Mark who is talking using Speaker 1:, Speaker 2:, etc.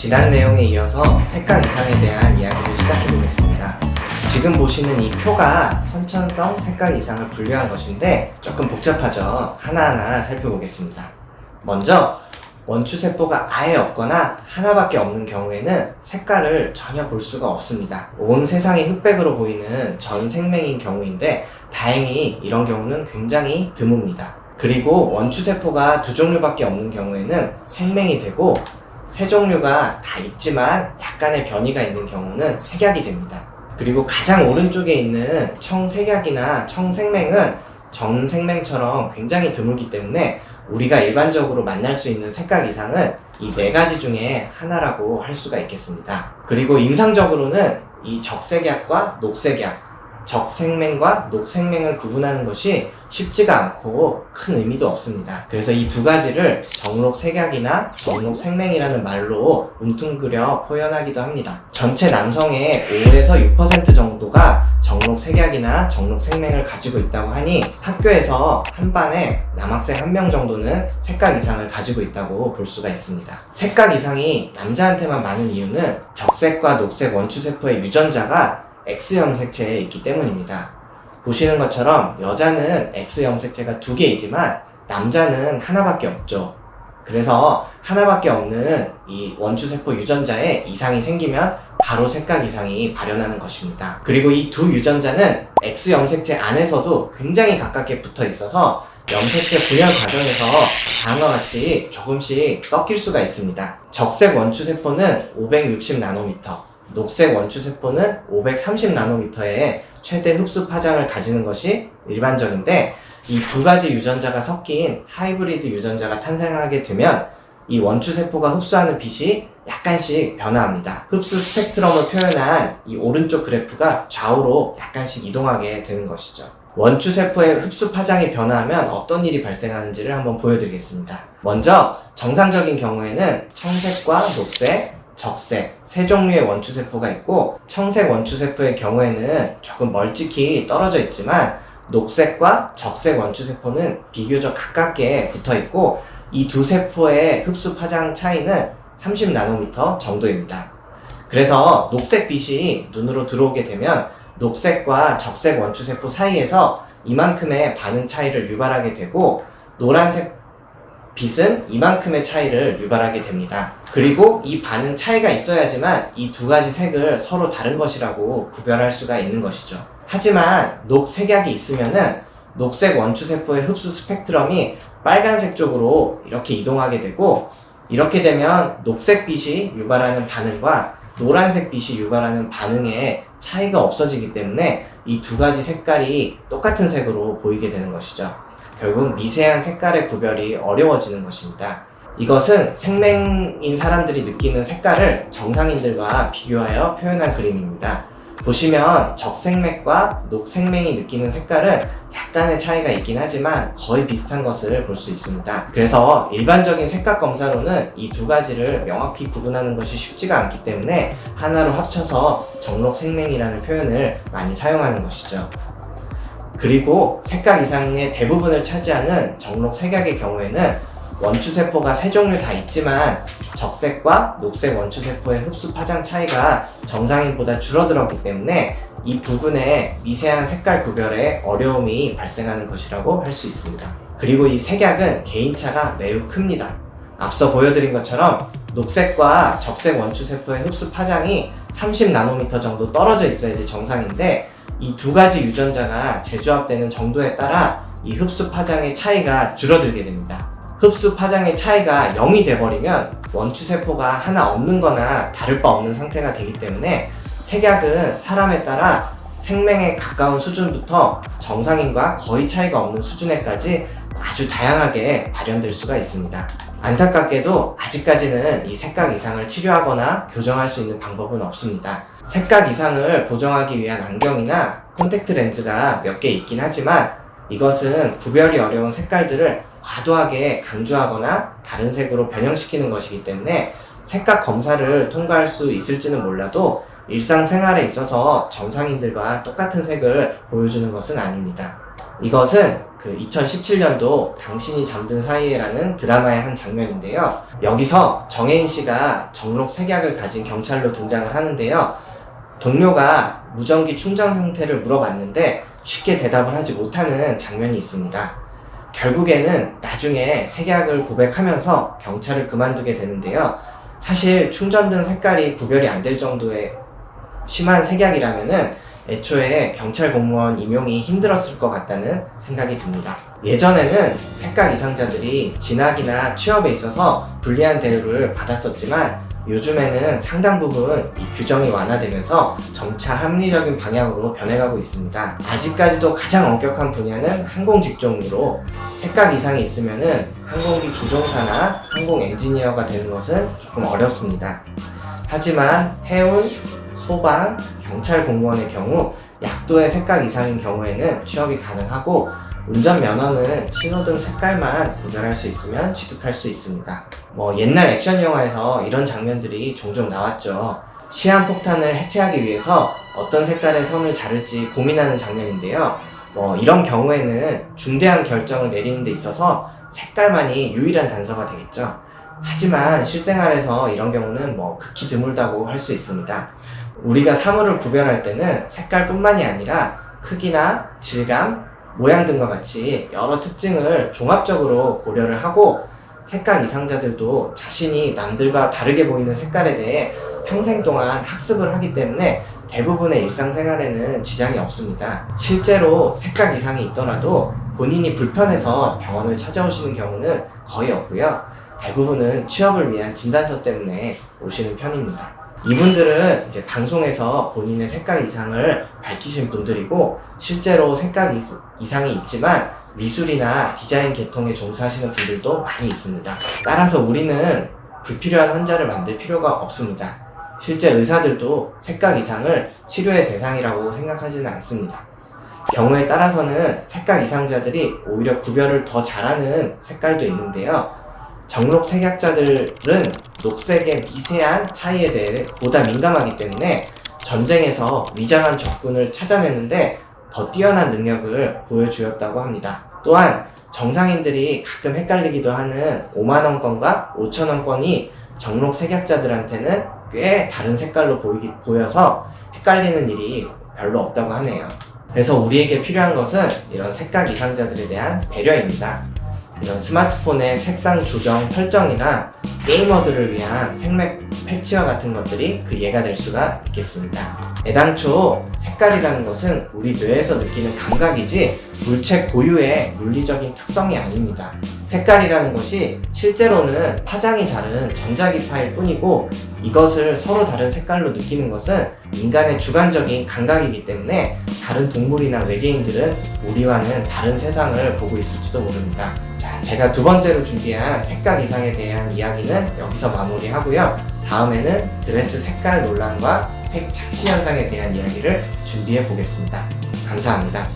Speaker 1: 지난 내용에 이어서 색각 이상에 대한 이야기를 시작해 보겠습니다. 지금 보시는 이 표가 선천성 색각 이상을 분류한 것인데 조금 복잡하죠. 하나하나 살펴보겠습니다. 먼저 원추세포가 아예 없거나 하나밖에 없는 경우에는 색깔을 전혀 볼 수가 없습니다. 온 세상이 흑백으로 보이는 전 생명인 경우인데 다행히 이런 경우는 굉장히 드뭅니다. 그리고 원추세포가 두 종류밖에 없는 경우에는 생맹이 되고 세 종류가 다 있지만 약간의 변이가 있는 경우는 색약이 됩니다. 그리고 가장 오른쪽에 있는 청색약이나 청생맹은 전생맹처럼 굉장히 드물기 때문에 우리가 일반적으로 만날 수 있는 색각 이상은 이 네 가지 중에 하나라고 할 수가 있겠습니다. 그리고 임상적으로는 이 적색약과 녹색약, 적생맹과 녹생맹을 구분하는 것이 쉽지가 않고 큰 의미도 없습니다. 그래서 이 두 가지를 정록색약이나 정록생맹이라는 말로 뭉뚱그려 표현하기도 합니다. 전체 남성의 5에서 6% 정도가 정록색약이나 정록생맹을 가지고 있다고 하니 학교에서 한 반에 남학생 1명 정도는 색각 이상을 가지고 있다고 볼 수가 있습니다. 색각 이상이 남자한테만 많은 이유는 적색과 녹색 원추세포의 유전자가 X형 색체에 있기 때문입니다. 보시는 것처럼 여자는 X형 색체가 2개이지만 남자는 하나밖에 없죠. 그래서 하나밖에 없는 이 원추세포 유전자에 이상이 생기면 바로 색각 이상이 발현하는 것입니다. 그리고 이 두 유전자는 X형 색체 안에서도 굉장히 가깝게 붙어 있어서 염색체 분열 과정에서 다음과 같이 조금씩 섞일 수가 있습니다. 적색 원추세포는 560나노미터, 녹색 원추세포는 530나노미터의 최대 흡수 파장을 가지는 것이 일반적인데 이 두 가지 유전자가 섞인 하이브리드 유전자가 탄생하게 되면 이 원추세포가 흡수하는 빛이 약간씩 변화합니다. 흡수 스펙트럼을 표현한 이 오른쪽 그래프가 좌우로 약간씩 이동하게 되는 것이죠. 원추세포의 흡수 파장이 변화하면 어떤 일이 발생하는지를 한번 보여드리겠습니다. 먼저 정상적인 경우에는 청색과 녹색, 적색 세 종류의 원추세포가 있고 청색 원추세포의 경우에는 조금 멀찍이 떨어져 있지만 녹색과 적색 원추세포는 비교적 가깝게 붙어 있고 이 두 세포의 흡수 파장 차이는 30나노미터 정도입니다. 그래서 녹색 빛이 눈으로 들어오게 되면 녹색과 적색 원추세포 사이에서 이만큼의 반응 차이를 유발하게 되고 노란색 빛은 이만큼의 차이를 유발하게 됩니다. 그리고 이 반응 차이가 있어야지만 이 두 가지 색을 서로 다른 것이라고 구별할 수가 있는 것이죠. 하지만 녹색약이 있으면은 녹색 원추세포의 흡수 스펙트럼이 빨간색 쪽으로 이렇게 이동하게 되고 이렇게 되면 녹색 빛이 유발하는 반응과 노란색 빛이 유발하는 반응에 차이가 없어지기 때문에 이 두 가지 색깔이 똑같은 색으로 보이게 되는 것이죠. 결국 미세한 색깔의 구별이 어려워지는 것입니다. 이것은 생맹인 사람들이 느끼는 색깔을 정상인들과 비교하여 표현한 그림입니다. 보시면 적생맥과 녹생맹이 느끼는 색깔은 약간의 차이가 있긴 하지만 거의 비슷한 것을 볼 수 있습니다. 그래서 일반적인 색각 검사로는 이 두 가지를 명확히 구분하는 것이 쉽지가 않기 때문에 하나로 합쳐서 정록생맹이라는 표현을 많이 사용하는 것이죠. 그리고 색각 이상의 대부분을 차지하는 정록색약의 경우에는 원추세포가 세 종류 다 있지만 적색과 녹색 원추세포의 흡수 파장 차이가 정상인보다 줄어들었기 때문에 이 부분에 미세한 색깔 구별에 어려움이 발생하는 것이라고 할 수 있습니다. 그리고 이 색약은 개인차가 매우 큽니다. 앞서 보여드린 것처럼 녹색과 적색 원추세포의 흡수 파장이 30나노미터 정도 떨어져 있어야지 정상인데 이 두 가지 유전자가 재조합되는 정도에 따라 이 흡수 파장의 차이가 줄어들게 됩니다. 흡수 파장의 차이가 0이 돼버리면 원추세포가 하나 없는 거나 다를 바 없는 상태가 되기 때문에 색약은 사람에 따라 생맹에 가까운 수준부터 정상인과 거의 차이가 없는 수준에까지 아주 다양하게 발현될 수가 있습니다. 안타깝게도 아직까지는 이 색각 이상을 치료하거나 교정할 수 있는 방법은 없습니다. 색각 이상을 보정하기 위한 안경이나 콘택트 렌즈가 몇 개 있긴 하지만 이것은 구별이 어려운 색깔들을 과도하게 강조하거나 다른 색으로 변형시키는 것이기 때문에 색각 검사를 통과할 수 있을지는 몰라도 일상생활에 있어서 정상인들과 똑같은 색을 보여주는 것은 아닙니다. 이것은 그 2017년도 당신이 잠든 사이에라는 드라마의 한 장면인데요. 여기서 정혜인 씨가 정록 색약을 가진 경찰로 등장을 하는데요. 동료가 무전기 충전 상태를 물어봤는데 쉽게 대답을 하지 못하는 장면이 있습니다. 결국에는 나중에 색약을 고백하면서 경찰을 그만두게 되는데요. 사실 충전등 색깔이 구별이 안 될 정도의 심한 색약이라면은 애초에 경찰 공무원 임용이 힘들었을 것 같다는 생각이 듭니다. 예전에는 색각 이상자들이 진학이나 취업에 있어서 불리한 대우를 받았었지만 요즘에는 상당 부분 이 규정이 완화되면서 점차 합리적인 방향으로 변해가고 있습니다. 아직까지도 가장 엄격한 분야는 항공 직종으로 색각 이상이 있으면은 항공기 조종사나 항공 엔지니어가 되는 것은 조금 어렵습니다. 하지만 해운, 소방, 경찰 공무원의 경우 약도의 색각 이상인 경우에는 취업이 가능하고 운전면허는 신호등 색깔만 구별할 수 있으면 취득할 수 있습니다. 옛날 액션 영화에서 이런 장면들이 종종 나왔죠. 시한폭탄을 해체하기 위해서 어떤 색깔의 선을 자를지 고민하는 장면인데요. 이런 경우에는 중대한 결정을 내리는 데 있어서 색깔만이 유일한 단서가 되겠죠. 하지만 실생활에서 이런 경우는 극히 드물다고 할 수 있습니다. 우리가 사물을 구별할 때는 색깔뿐만이 아니라 크기나 질감, 모양 등과 같이 여러 특징을 종합적으로 고려를 하고 색각 이상자들도 자신이 남들과 다르게 보이는 색깔에 대해 평생 동안 학습을 하기 때문에 대부분의 일상생활에는 지장이 없습니다. 실제로 색각 이상이 있더라도 본인이 불편해서 병원을 찾아오시는 경우는 거의 없고요. 대부분은 취업을 위한 진단서 때문에 오시는 편입니다. 이분들은 이제 방송에서 본인의 색각 이상을 밝히신 분들이고 실제로 색각 이상이 있지만 미술이나 디자인 계통에 종사하시는 분들도 많이 있습니다. 따라서 우리는 불필요한 환자를 만들 필요가 없습니다. 실제 의사들도 색각 이상을 치료의 대상이라고 생각하지는 않습니다. 경우에 따라서는 색각 이상자들이 오히려 구별을 더 잘하는 색깔도 있는데요. 정록 색약자들은 녹색의 미세한 차이에 대해 보다 민감하기 때문에 전쟁에서 위장한 적군을 찾아내는데 더 뛰어난 능력을 보여주었다고 합니다. 또한 정상인들이 가끔 헷갈리기도 하는 5만원권과 5천원권이 정록 색약자들한테는 꽤 다른 색깔로 보여서 헷갈리는 일이 별로 없다고 하네요. 그래서 우리에게 필요한 것은 이런 색각 이상자들에 대한 배려입니다. 이런 스마트폰의 색상 조정 설정이나 게이머들을 위한 생맥 패치와 같은 것들이 그 예가 될 수가 있겠습니다. 애당초 색깔이라는 것은 우리 뇌에서 느끼는 감각이지 물체 고유의 물리적인 특성이 아닙니다. 색깔이라는 것이 실제로는 파장이 다른 전자기파일 뿐이고 이것을 서로 다른 색깔로 느끼는 것은 인간의 주관적인 감각이기 때문에 다른 동물이나 외계인들은 우리와는 다른 세상을 보고 있을지도 모릅니다. 자, 제가 두 번째로 준비한 색각 이상에 대한 이야기는 여기서 마무리하고요. 다음에는 드레스 색깔 논란과 색 착시 현상에 대한 이야기를 준비해 보겠습니다. 감사합니다.